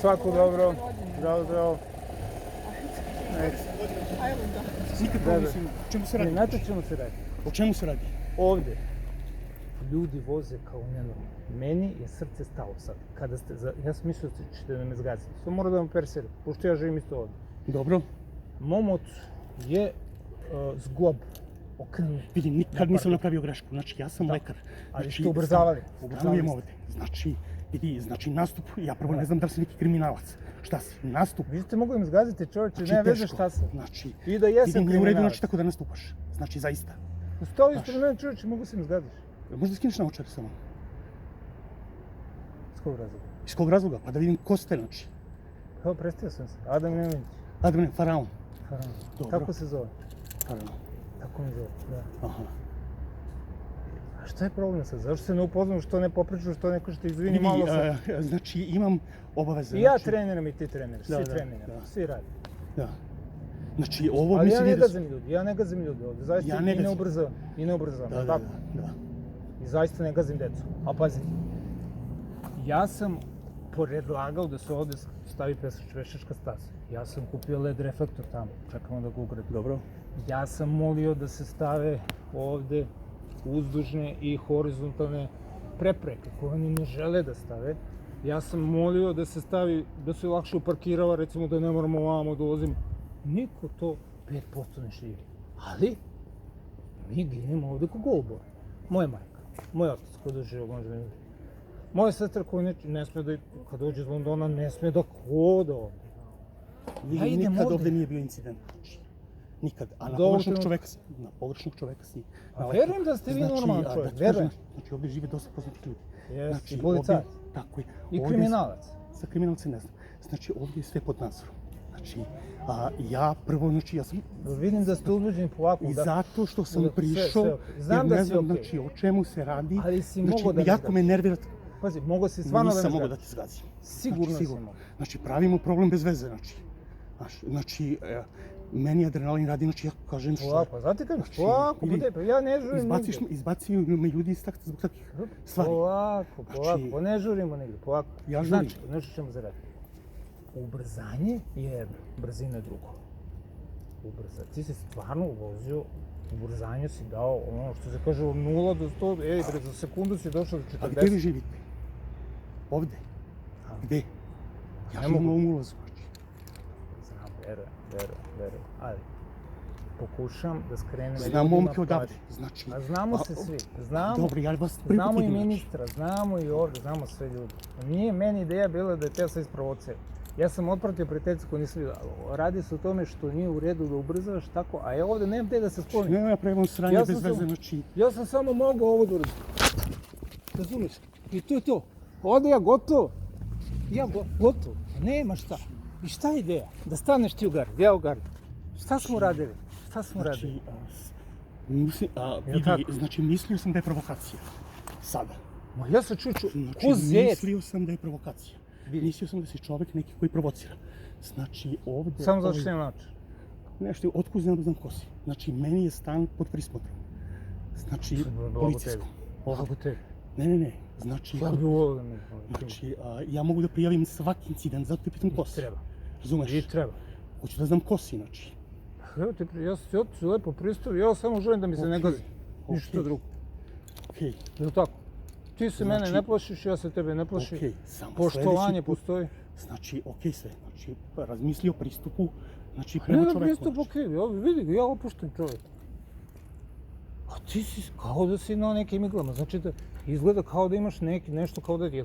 Svako dobro. Zdravo, zdravo. Nikako mislim, o čemu se radi? Znate o čemu se radi? O čemu se radi? Ovde ljudi voze kao nenormalno. Meni je srce stalo sad. Kada ste, ja sam mislio da ćete da me zgazite. Samo moram da vam persirati, pošto ja živim isto ovde. Dobro. Momot je zglob okrenut. Vidim, nikad nisam napravio grešku. Znači, ja sam lekar. Ali ste ubrzavali. Ubrzavam ovde. Znači, vidi, nastup, ja prvo ne znam da li si neki kriminalac. Šta si? Nastup. Vi ste mogli me zgaziti, čovječe, ne veze šta sam. Znači, I da jesam vidim, nije u redu, kriminalac. znači tako da nastupaš. Znači, zaista. Stoji ispred mene, čovječe, mogu se mi zgaziš. Možda skineš na očare samo. S kog razloga? Iz kog razloga? Pa da vidim ko ste, znači. Evo, predstavio sam se. Adam Nemenić. Adam ne, Faraon. Faraon. Dobro. Kako se zove? Faraon. Tako mi zove, da. Aha. A šta je problem sad? Zašto se ne upoznam, što ne popričam, što ne kažete, izvini Vidi, malo sam. znači, imam obaveze. I ja znači, treniram i ti treniraš, Da, svi da, treniramo, da. svi radi. Da. Znači, ovo Ali ja mislim ne da... gazim ljudi, ja ne gazim ljudi ovde, zaista Ja ne i ne gazim. ubrzavam, i ne ubrzavam, Da, da, tako? da. I zaista ne gazim decu. A pazi, ja sam predlagao da se ovde stavi pešačka staza. Ja sam kupio LED reflektor tamo, čekamo da ga ugradimo. Dobro. Ja sam molio da se stave ovde uzdužne i horizontalne prepreke koje oni ne žele da stave. Ja sam molio da se stavi, da se lakše uparkirava, recimo da ne moramo ovamo da ulazimo. Niko to 5% ne širi. Ali, mi ginemo ovde ko golubor. Moja majka, moj otac koji dođe možda ne vidi. Moja sestra koja ne sme da, kad dođe iz Londona, ne sme da hoda ovde. Ja idem Nikad ovde. ovde nije bio incident. Nikad. A na Do ovog pogrešnog trenutka. čoveka si. A verujem da ste vi normalan čovjek, verujem. Znači, ovde žive dosta poznatih ljudi. Jeste, Znači, i policajac. ovde- Tako je. I Ovde- kriminalac. Sa kriminalci ne znam. Znači, ovdje je sve pod nadzorom. Znači, ja prvo, znači, ja sam... Vidim da ste uzbuđeni polako. I Da, zato što sam sve prišao, okej. Znam da ne si znam, okej. znači, o čemu se radi. Ali si Znači, mogao da me jako me nervira. pazi, mogo si stvarno da me Nisam mogao da zgaziš. te zgazim. Sigurno si mogao. Znači, pravimo problem bez veze, znači. Znači, meni adrenalin radi, znači, ja kažem što... Polako, znate kažem, Znači, polako, ili pa ja ne žurim nigde. Izbacuju me ljudi iz takta zbog takvih stvari. Polako, Znači, pa ne žurimo nigde, polako. Ja žurim. Znači, nešto ćemo zaraditi. Ubrzanje je jedno, brzina je drugo. Ti si stvarno uvozio, ubrzanje si dao ono što se kaže od 0 do 100, bre, za sekundu si došao do 40. A gde vi živite? Ovde? Gde? Ja Ne živim mogu. u ovom ulazu, znači. Znam, verujem. Ali, pokušam da skrenem Znam ljudima momke odavde, pažnju. znači... A znamo se svi, znamo. Dobro, ja vas prvi put Znamo i vidim, znači. ministra, znamo i ovde, znamo sve ljudi. Nije meni ideja bila da je te sve isprovocira. Ja sam otpratio prijateljicu koju nisam vidio. Radi se o tome što nije u redu da ubrzavaš tako, a ja ovde nemam te da se sklonim. Ne, ja pravim sranje Ja sam bez veze, samo- znači... Ja sam samo mogao ovo da uradim. Razumeš? I to je to. Ovde ja gotovo. Gotovo. Nema šta. I šta je ideja? Da staneš ti u gard, ja u gard. Šta smo radili? Znači, vidi, znači, mislio sam da je provokacija. Sada. Ma ja sam čuču, Znači, ko zec. mislio sam da je provokacija. Vidi. Mislio sam da si čovek neki koji provocira. Znači, ovde... Samo zato što imam način. Nešto, otkud znam ko si. Znači, meni je stan pod prismotrom. Znači, policijskom. Blago tebi. Ne, znači... Ja bi volio da mi Znači, ja mogu da prijavim svaki incident, zato te pitam ko si. treba. Razumeš? I treba. Hoću da znam ko si, znači. Evo ti, ja sam ti otišao lepo pristavio, ja samo želim da mi se ne gazi. Ništa drugo. Okej, Je li tako? Ti se mene Znači- ne plašiš, ja se tebe ne plašim. okej, samo Poštovanje sledeći put- postoji. Znači, okej sve, znači, razmisli o pristupu, znači, Ne, prema ne, čoveku. pristup okej, ja vidi ga, ja opušten čovjek. A ti si kao da si na nekim iglama, znači da izgleda kao da imaš nešto kao da je